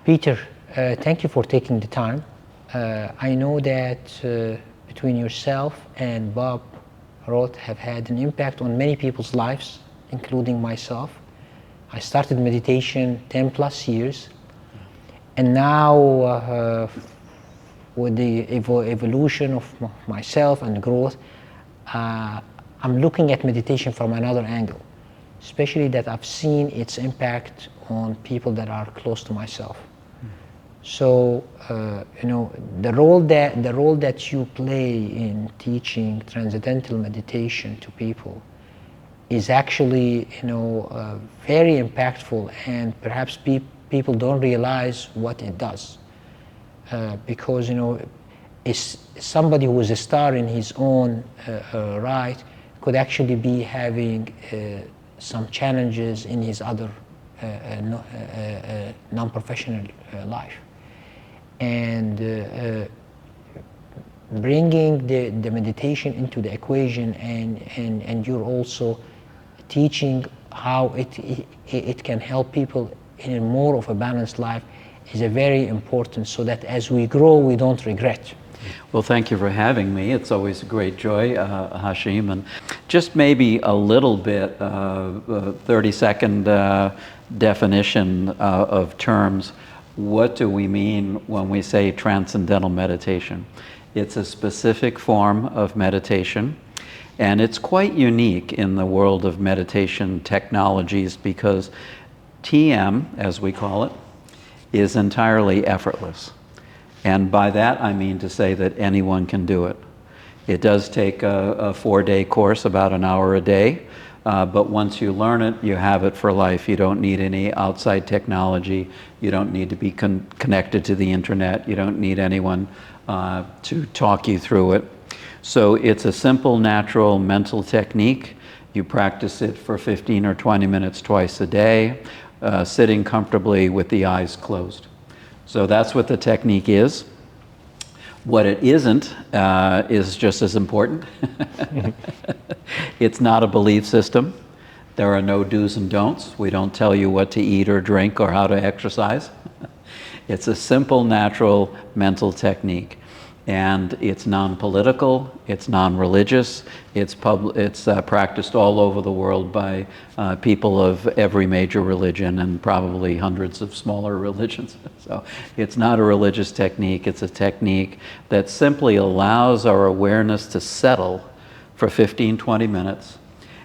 Peter, thank you for taking the time. I know that between yourself and Bob Roth have had an impact on many people's lives, including myself. I started meditation 10 plus years, and now with the evolution of myself and growth, I'm looking at meditation from another angle, especially that I've seen its impact on people that are close to myself. So, the role that you play in teaching transcendental meditation to people is actually, very impactful, and perhaps people don't realize what it does. Because, is somebody who is a star in his own right could actually be having some challenges in his other non-professional life. And bringing the meditation into the equation, and you're also teaching how it can help people in a more of a balanced life is a very important, so that as we grow we don't regret. Well, thank you for having me. It's always a great joy, Hashim. And just maybe a little bit, 30-second definition of terms. What do we mean when we say transcendental meditation? It's a specific form of meditation, and it's quite unique in the world of meditation technologies because TM, as we call it, is entirely effortless. And by that I mean to say that anyone can do it. It does take a 4-day course, about an hour a day, but once you learn it, you have it for life. You don't need any outside technology. You don't need to be connected to the internet. You don't need anyone to talk you through it. So it's a simple, natural mental technique. You practice it for 15 or 20 minutes twice a day, sitting comfortably with the eyes closed. So that's what the technique is. What it isn't is just as important. It's not a belief system. There are no do's and don'ts. We don't tell you what to eat or drink or how to exercise. It's a simple, natural mental technique. And it's non-political, it's non-religious, it's practiced all over the world by people of every major religion and probably hundreds of smaller religions. So it's not a religious technique, it's a technique that simply allows our awareness to settle for 15-20 minutes.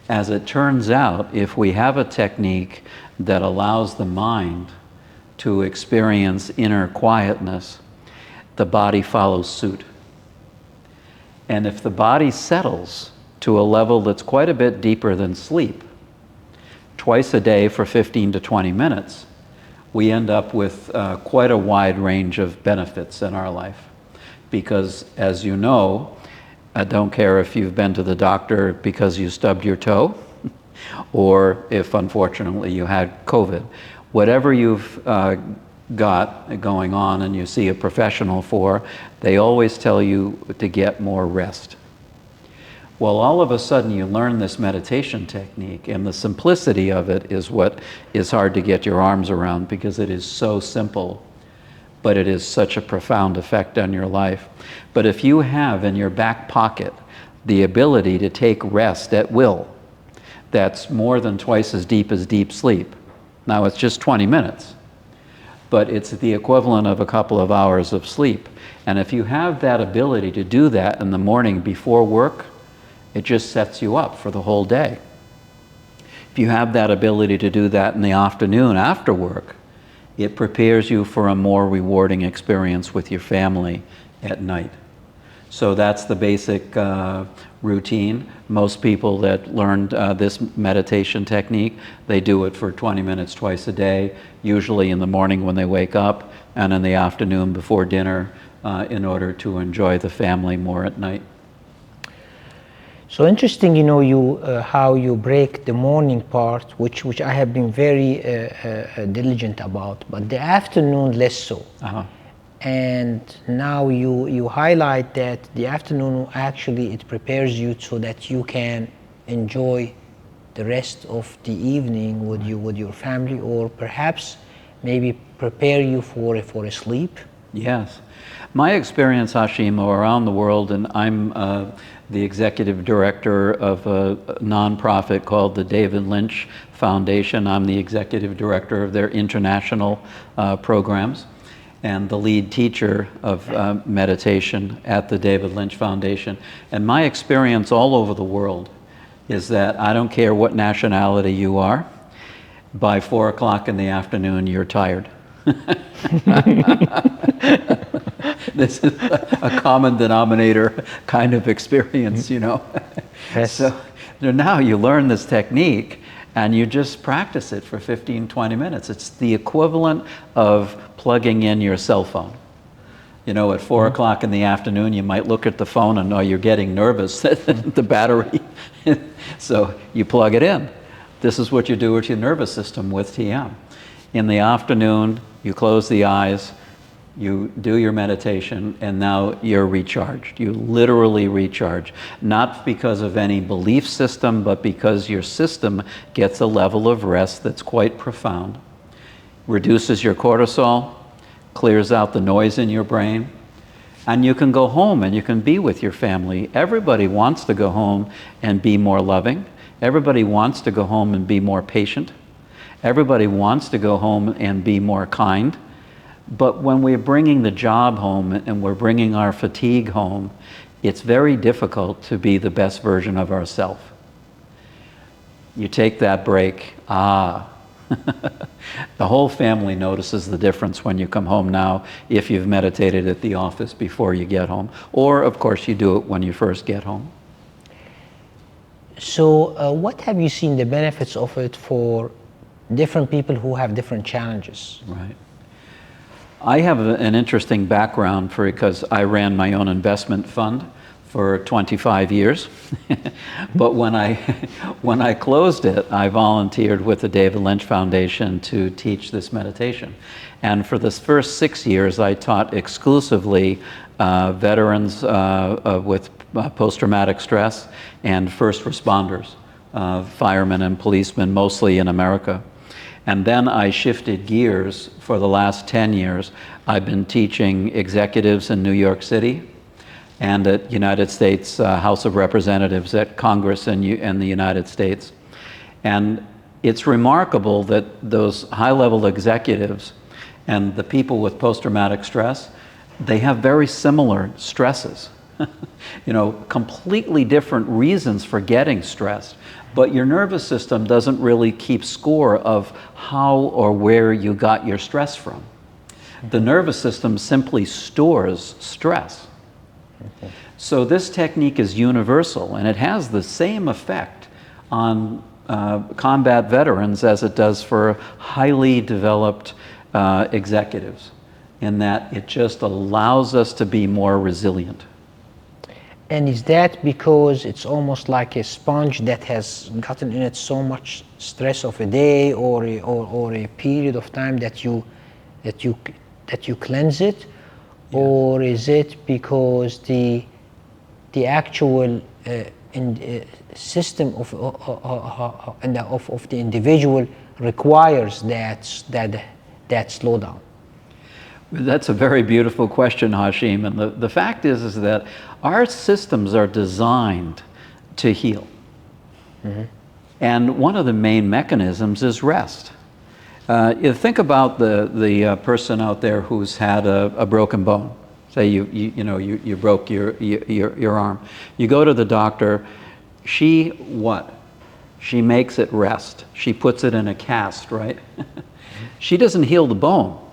As it turns out, if we have a technique that allows the mind to experience inner quietness, the body follows suit. And if the body settles to a level that's quite a bit deeper than sleep, twice a day for 15 to 20 minutes, we end up with quite a wide range of benefits in our life. Because, as you know, I don't care if you've been to the doctor because you stubbed your toe, or if unfortunately you had COVID. Whatever you've got going on and you see a professional for, they always tell you to get more rest. Well, all of a sudden you learn this meditation technique, and the simplicity of it is what is hard to get your arms around because it is so simple, but it is such a profound effect on your life. But if you have in your back pocket the ability to take rest at will, that's more than twice as deep as deep sleep. Now it's just 20 minutes. But it's the equivalent of a couple of hours of sleep. And if you have that ability to do that in the morning before work, it just sets you up for the whole day. If you have that ability to do that in the afternoon after work, it prepares you for a more rewarding experience with your family at night. So that's the basic routine. Most people that learned this meditation technique, they do it for 20 minutes twice a day, usually in the morning when they wake up, and in the afternoon before dinner, in order to enjoy the family more at night. So interesting, how you break the morning part, which I have been very diligent about, but the afternoon less so. And now you highlight that the afternoon actually it prepares you so that you can enjoy the rest of the evening with your family, or perhaps maybe prepare you for a sleep? Yes. My experience, Hashim, around the world, and I'm the executive director of a nonprofit called the David Lynch Foundation. I'm the executive director of their international programs and the lead teacher of meditation at the David Lynch Foundation. And my experience all over the world is that I don't care what nationality you are, by 4 o'clock in the afternoon, you're tired. This is a common denominator kind of experience, you know. Yes. So now you learn this technique and you just practice it for 15, 20 minutes. It's the equivalent of plugging in your cell phone. You know, at 4 o'clock in the afternoon, you might look at the phone and know you're getting nervous, the battery. So you plug it in. This is what you do with your nervous system with TM. In the afternoon, you close the eyes, you do your meditation, and now you're recharged. You literally recharge, not because of any belief system, but because your system gets a level of rest that's quite profound. Reduces your cortisol, clears out the noise in your brain, and you can go home and you can be with your family. Everybody wants to go home and be more loving. Everybody wants to go home and be more patient. Everybody wants to go home and be more kind. But when we're bringing the job home and we're bringing our fatigue home, it's very difficult to be the best version of ourselves. You take that break, the whole family notices the difference when you come home now if you've meditated at the office before you get home. Or, of course, you do it when you first get home. So what have you seen the benefits of it for different people who have different challenges? Right. I have an interesting background because I ran my own investment fund for 25 years. But when I closed it, I volunteered with the David Lynch Foundation to teach this meditation. And for the first 6 years, I taught exclusively veterans with post-traumatic stress and first responders, firemen and policemen, mostly in America. And then I shifted gears for the last 10 years. I've been teaching executives in New York City and at United States House of Representatives at Congress in the United States. And it's remarkable that those high-level executives and the people with post-traumatic stress, they have very similar stresses. You know, completely different reasons for getting stressed. But your nervous system doesn't really keep score of how or where you got your stress from. The nervous system simply stores stress. Okay. So this technique is universal, and it has the same effect on combat veterans as it does for highly developed executives, in that it just allows us to be more resilient. And is that because it's almost like a sponge that has gotten in it so much stress of a day or a period of time that you cleanse it? Yes. Or is it because the actual system of the individual requires that slowdown? That's a very beautiful question, Hashim. And the fact is that our systems are designed to heal. Mm-hmm. And one of the main mechanisms is rest. You think about the person out there who's had a broken bone. Say you broke your arm. You go to the doctor. She what? She makes it rest. She puts it in a cast, right? She doesn't heal the bone.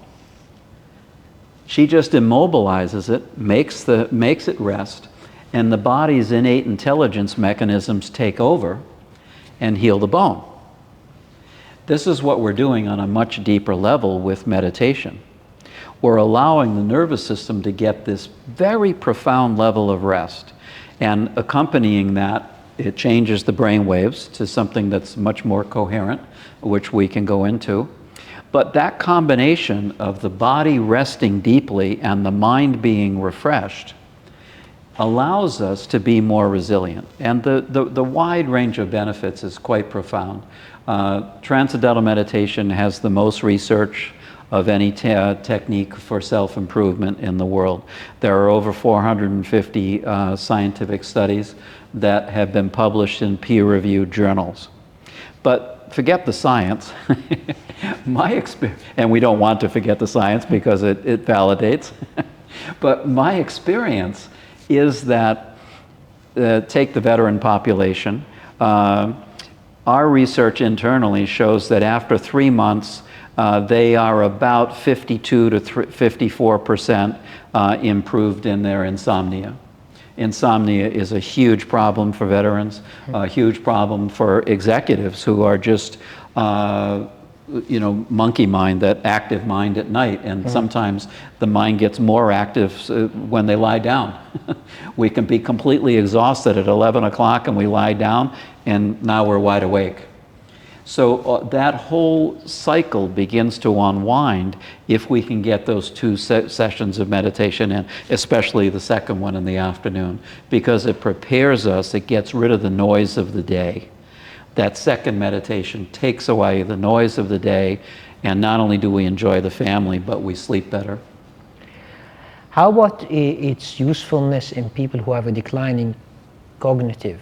She just immobilizes it, makes it rest, and the body's innate intelligence mechanisms take over and heal the bone. This is what we're doing on a much deeper level with meditation. We're allowing the nervous system to get this very profound level of rest, and accompanying that, it changes the brain waves to something that's much more coherent, which we can go into. But that combination of the body resting deeply and the mind being refreshed allows us to be more resilient. And the wide range of benefits is quite profound. Transcendental Meditation has the most research of any technique for self-improvement in the world. There are over 450 scientific studies that have been published in peer-reviewed journals. But forget the science. My experience, and we don't want to forget the science because it validates, but my experience is that, take the veteran population, our research internally shows that after 3 months, they are about 52 to 54% improved in their insomnia. Insomnia is a huge problem for veterans, a huge problem for executives who are just, monkey mind, that active mind at night. And sometimes the mind gets more active when they lie down. We can be completely exhausted at 11 o'clock and we lie down and now we're wide awake. So that whole cycle begins to unwind if we can get those 2 sessions of meditation in, especially the second one in the afternoon, because it prepares us, it gets rid of the noise of the day. That second meditation takes away the noise of the day, and not only do we enjoy the family, but we sleep better. How about its usefulness in people who have a declining cognitive?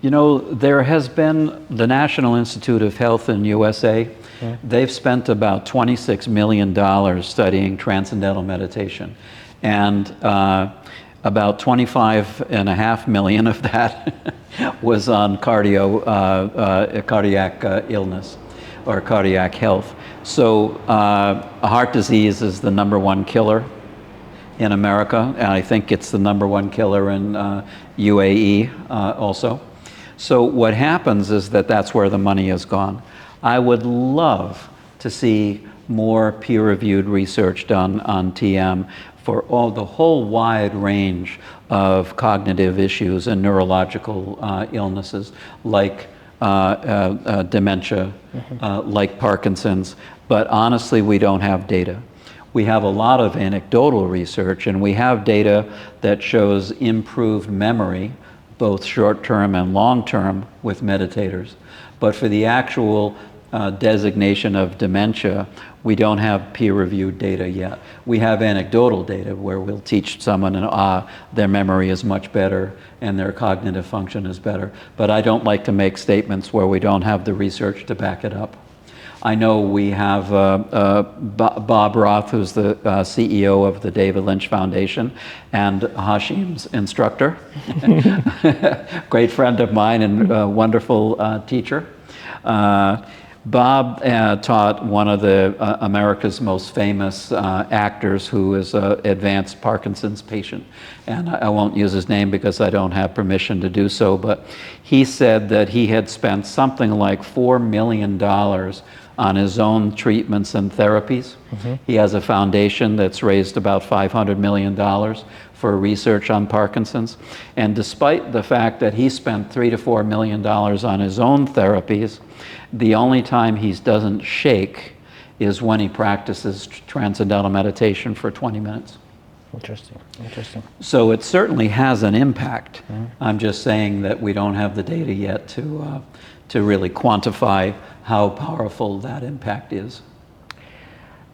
There has been the National Institute of Health in USA. They've spent about $26 million studying Transcendental Meditation. And about 25.5 million of that was on cardiac illness or cardiac health. So heart disease is the #1 killer in America, and I think it's the #1 killer in UAE also. So what happens is that that's where the money has gone. I would love to see more peer-reviewed research done on TM for the whole wide range of cognitive issues and neurological illnesses like dementia, like Parkinson's. But honestly, we don't have data. We have a lot of anecdotal research, and we have data that shows improved memory, both short-term and long-term, with meditators. But for the actual designation of dementia, we don't have peer-reviewed data yet. We have anecdotal data where we'll teach someone their memory is much better and their cognitive function is better. But I don't like to make statements where we don't have the research to back it up. I know we have Bob Roth, who's the CEO of the David Lynch Foundation, and Hashim's instructor, great friend of mine and wonderful teacher. Bob taught one of America's most famous actors who is an advanced Parkinson's patient. And I won't use his name because I don't have permission to do so, but he said that he had spent something like $4 million on his own treatments and therapies. He has a foundation that's raised about $500 million for research on Parkinson's. And despite the fact that he spent $3 to $4 million on his own therapies, the only time he doesn't shake is when he practices Transcendental Meditation for 20 minutes. Interesting, interesting. So it certainly has an impact. I'm just saying that we don't have the data yet to really quantify how powerful that impact is.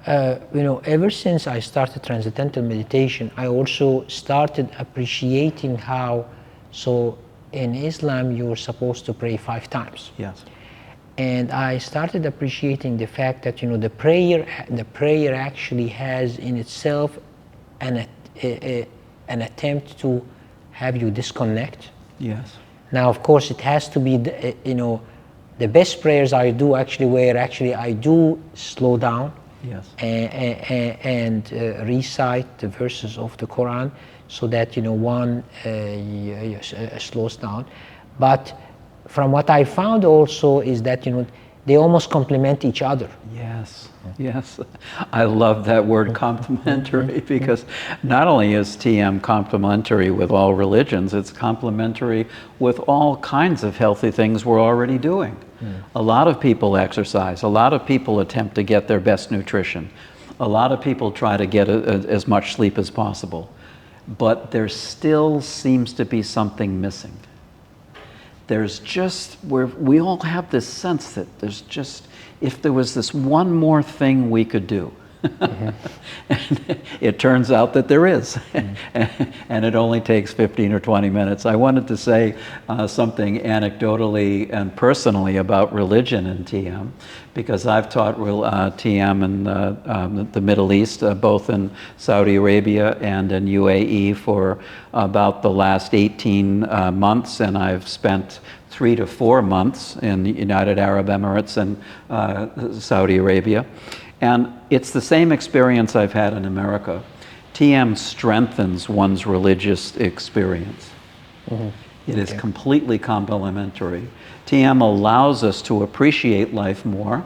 Ever since I started Transcendental Meditation, I also started appreciating how, so in Islam you're supposed to pray 5 times. Yes. And I started appreciating the fact that the prayer actually has in itself an attempt to have you disconnect. Yes. Now, of course, it has to be the best prayers I do actually where actually I do slow down. Yes. And recite the verses of the Quran so that one slows down. But from what I found also is that they almost complement each other. Yes, yes. I love that word complementary because not only is TM complementary with all religions, it's complementary with all kinds of healthy things we're already doing. A lot of people exercise. A lot of people attempt to get their best nutrition. A lot of people try to get as much sleep as possible. But there still seems to be something missing. There's just, we all have this sense that there's just, if there was this one more thing we could do. And it turns out that there is, and it only takes 15 or 20 minutes. I wanted to say something anecdotally and personally about religion in TM, because I've taught TM in the Middle East, both in Saudi Arabia and in UAE for about the last 18 months, and I've spent 3 to 4 months in the United Arab Emirates and Saudi Arabia. And it's the same experience I've had in America. TM strengthens one's religious experience. It is completely complementary. TM allows us to appreciate life more,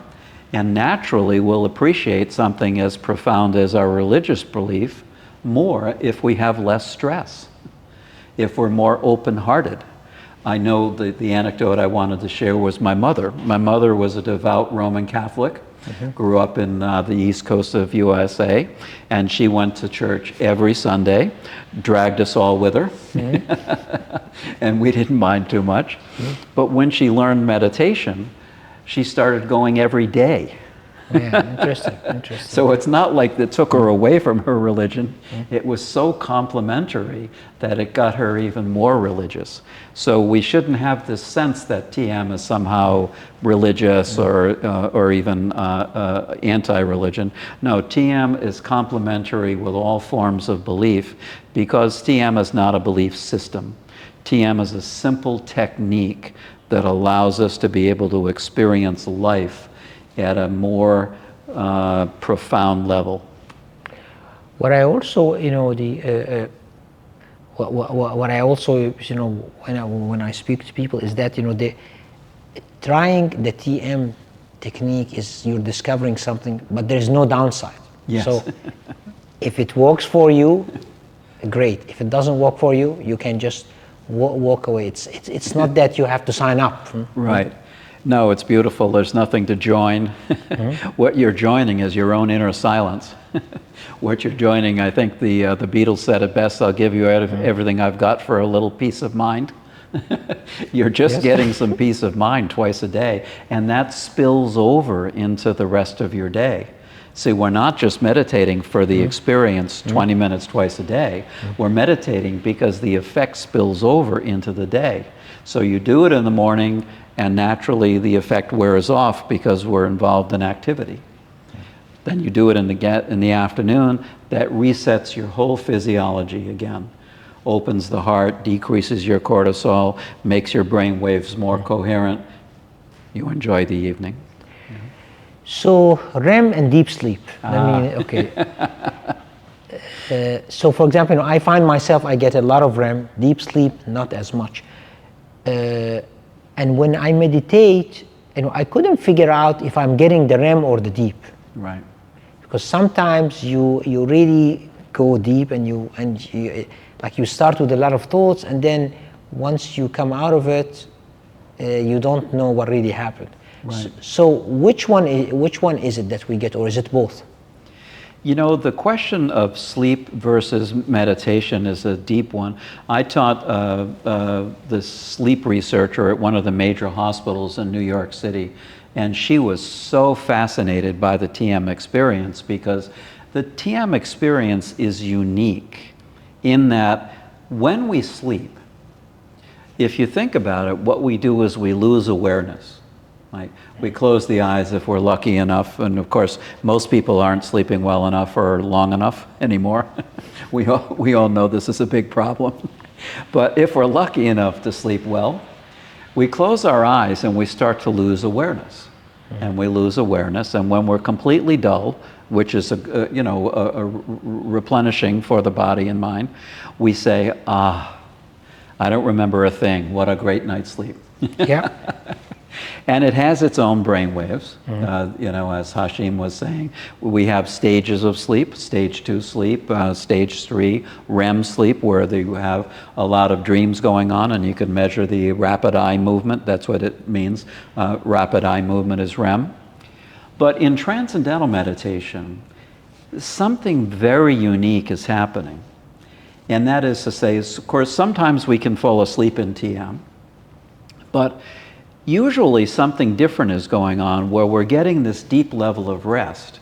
and naturally we'll appreciate something as profound as our religious belief more if we have less stress, if we're more open-hearted. I know the anecdote I wanted to share was my mother. My mother was a devout Roman Catholic. Grew up in the East Coast of USA, and she went to church every Sunday, dragged us all with her, and we didn't mind too much. But when she learned meditation, she started going every day. Yeah, interesting. So it's not like it took her away from her religion. It was so complementary that it got her even more religious. So we shouldn't have this sense that TM is somehow religious or even anti-religion. No, TM is complementary with all forms of belief, because TM is not a belief system. TM is a simple technique that allows us to be able to experience life at a more profound level. What I also, what I also, when I speak to people is that, trying the TM technique is you're discovering something, but there's no downside. Yes. So if it works for you, great. If it doesn't work for you, you can just walk away. It's not that you have to sign up. Right. No, it's beautiful. There's nothing to join. What you're joining is your own inner silence. What you're joining, I think the Beatles said it best, I'll give you everything I've got for a little peace of mind. You're just getting some peace of mind twice a day, and that spills over into the rest of your day. See, we're not just meditating for the experience 20 minutes twice a day. We're meditating because the effect spills over into the day. So you do it in the morning, and naturally the effect wears off because we're involved in activity. Then you do it in the afternoon, that resets your whole physiology again. Opens the heart, decreases your cortisol, makes your brain waves more coherent. You enjoy the evening. So REM and deep sleep. So for example, I find myself, I get a lot of REM, deep sleep, not as much. And when I meditate, I couldn't figure out if I'm getting the REM or the deep. Right. Because sometimes you really go deep and you start with a lot of thoughts, and then once you come out of it, you don't know what really happened. Right. So which one is it that we get, or is it both? The question of sleep versus meditation is a deep one. I taught this sleep researcher at one of the major hospitals in New York City, and she was so fascinated by the TM experience, because the TM experience is unique in that when we sleep, if you think about it, what we do is we lose awareness. Right? We close the eyes if we're lucky enough, and of course most people aren't sleeping well enough or long enough anymore. We all know this is a big problem. But if we're lucky enough to sleep well, we close our eyes and we start to lose awareness. And we lose awareness, and when we're completely dull, which is a replenishing for the body and mind, we say, I don't remember a thing. What a great night's sleep. Yeah. And it has its own brain waves. As Hashim was saying, we have stages of sleep: stage 2 sleep, stage 3 REM sleep, where you have a lot of dreams going on, and you can measure the rapid eye movement. That's what it means. Rapid eye movement is REM. But in Transcendental Meditation, something very unique is happening. And that is to say, of course, sometimes we can fall asleep in TM, but usually something different is going on where we're getting this deep level of rest,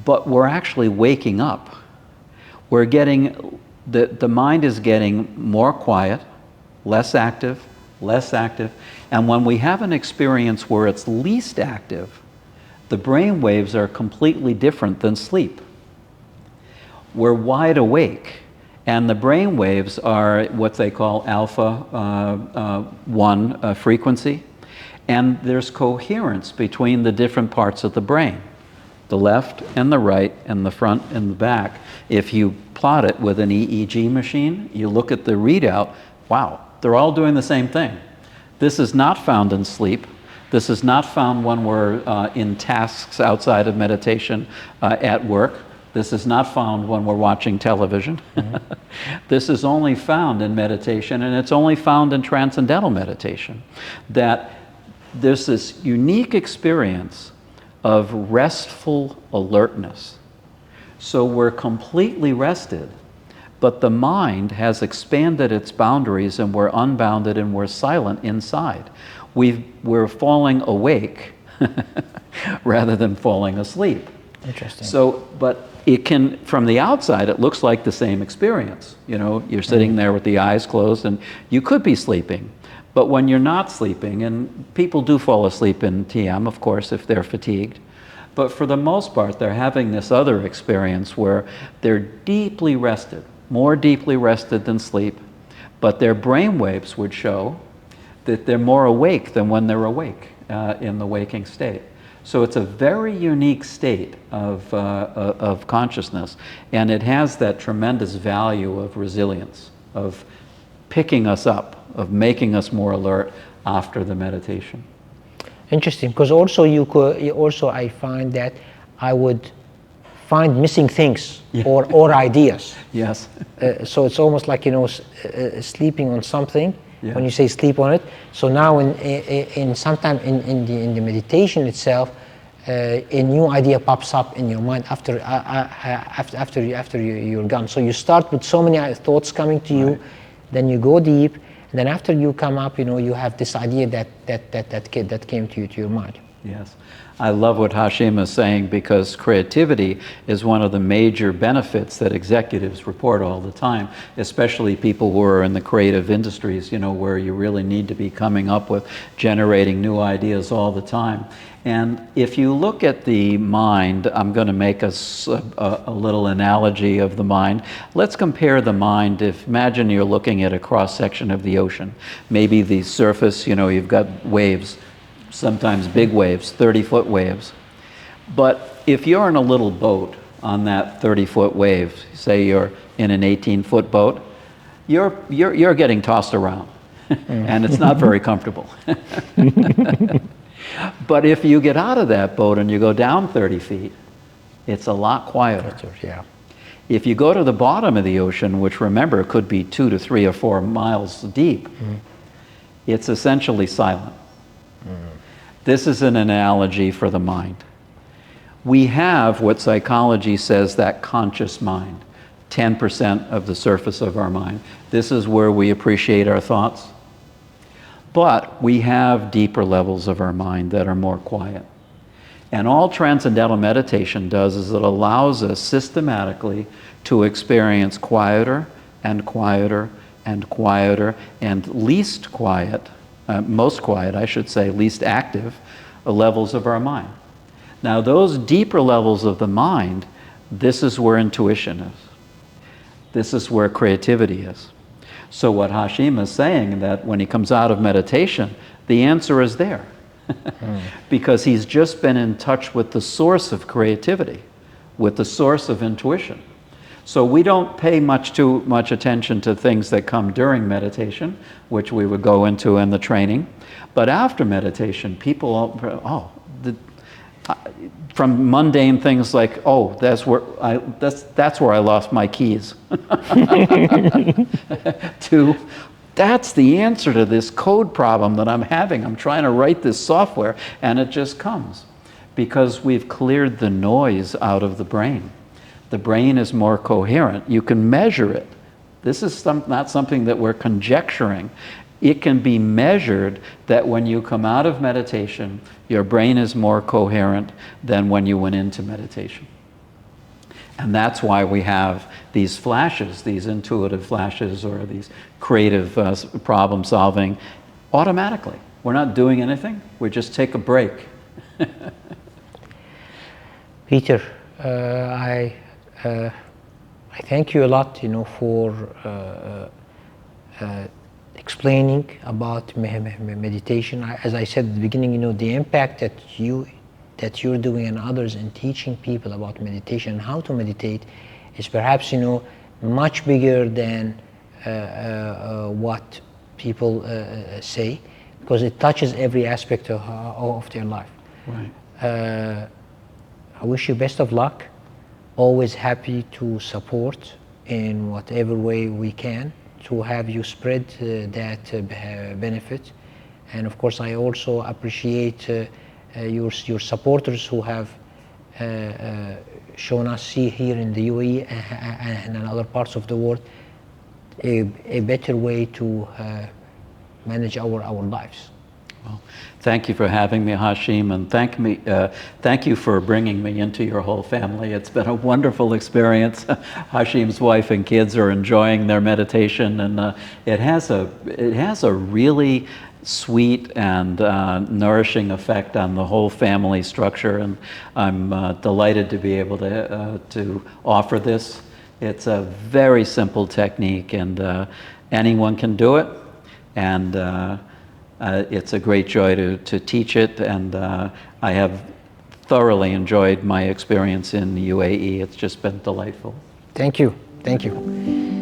but we're actually waking up. We're getting, the mind is getting more quiet, less active, and when we have an experience where it's least active, the brain waves are completely different than sleep. We're wide awake, and the brain waves are what they call alpha 1 frequency, and there's coherence between the different parts of the brain, the left and the right and the front and the back. If you plot it with an EEG machine, you look at the readout, wow, they're all doing the same thing. This is not found in sleep. This is not found when we're in tasks outside of meditation at work. This is not found when we're watching television. Mm-hmm. This is only found in meditation, and it's only found in Transcendental Meditation. That there's this unique experience of restful alertness. So we're completely rested, but the mind has expanded its boundaries, and we're unbounded and we're silent inside. We're falling awake rather than falling asleep. Interesting. So, but it can, from the outside, it looks like the same experience. You know, you're sitting there with the eyes closed, and you could be sleeping. But when you're not sleeping, and people do fall asleep in TM, of course, if they're fatigued, but for the most part, they're having this other experience where they're deeply rested, more deeply rested than sleep, but their brain waves would show that they're more awake than when they're awake in the waking state. So it's a very unique state of consciousness, and it has that tremendous value of resilience, of picking us up, of making us more alert after the meditation. Interesting, because also I find that I would find missing things, yeah, or ideas. Yes. So it's almost like, sleeping on something. Yeah. When you say sleep on it. So now in sometime in the meditation itself, a new idea pops up in your mind after you're gone. So you start with so many thoughts coming to you, then you go deep, and then after you come up, you have this idea that came to your mind. Yes. I love what Hashim is saying, because creativity is one of the major benefits that executives report all the time, especially people who are in the creative industries, where you really need to be coming up with generating new ideas all the time. And if you look at the mind, I'm going to make a little analogy of the mind. Let's compare the mind. Imagine you're looking at a cross-section of the ocean. Maybe the surface, you've got waves, sometimes big waves, 30-foot waves. But if you're in a little boat on that 30-foot wave, say you're in an 18-foot boat, you're getting tossed around, and it's not very comfortable. But if you get out of that boat and you go down 30 feet, it's a lot quieter. Yeah. If you go to the bottom of the ocean, which, remember, could be 2 to 3 or 4 miles deep, it's essentially silent. This is an analogy for the mind. We have what psychology says that conscious mind, 10% of the surface of our mind. This is where we appreciate our thoughts. But we have deeper levels of our mind that are more quiet. And all Transcendental Meditation does is it allows us systematically to experience quieter and quieter and quieter and least quiet, most quiet, I should say, least active levels of our mind. Now, those deeper levels of the mind, this is where intuition is. This is where creativity is. So what Hashim is saying, that when he comes out of meditation, the answer is there. Because he's just been in touch with the source of creativity, with the source of intuition. So we don't pay too much attention to things that come during meditation, which we would go into in the training. But after meditation, people, from mundane things like, that's where I lost my keys, to that's the answer to this code problem that I'm having. I'm trying to write this software, and it just comes because we've cleared the noise out of the brain. The brain is more coherent. You can measure it. This is not something that we're conjecturing. It can be measured that when you come out of meditation, your brain is more coherent than when you went into meditation. And that's why we have these flashes, these intuitive flashes, or these creative problem solving automatically. We're not doing anything, we just take a break. Peter, I thank you a lot, for explaining about meditation. As I said at the beginning, the impact that you're doing and others in teaching people about meditation and how to meditate is perhaps much bigger than what people say, because it touches every aspect of their life. Right. I wish you best of luck. Always happy to support in whatever way we can to have you spread that benefit. And of course, I also appreciate your supporters who have shown us here in the UAE and in other parts of the world a better way to manage our lives. Well, thank you for having me, Hashim, and thank you for bringing me into your whole family. It's been a wonderful experience. Hashim's wife and kids are enjoying their meditation, and it has a really sweet and nourishing effect on the whole family structure, and I'm delighted to be able to offer this. It's a very simple technique, and anyone can do it, and it's a great joy to teach it, and I have thoroughly enjoyed my experience in the UAE. It's just been delightful. Thank you. Thank you.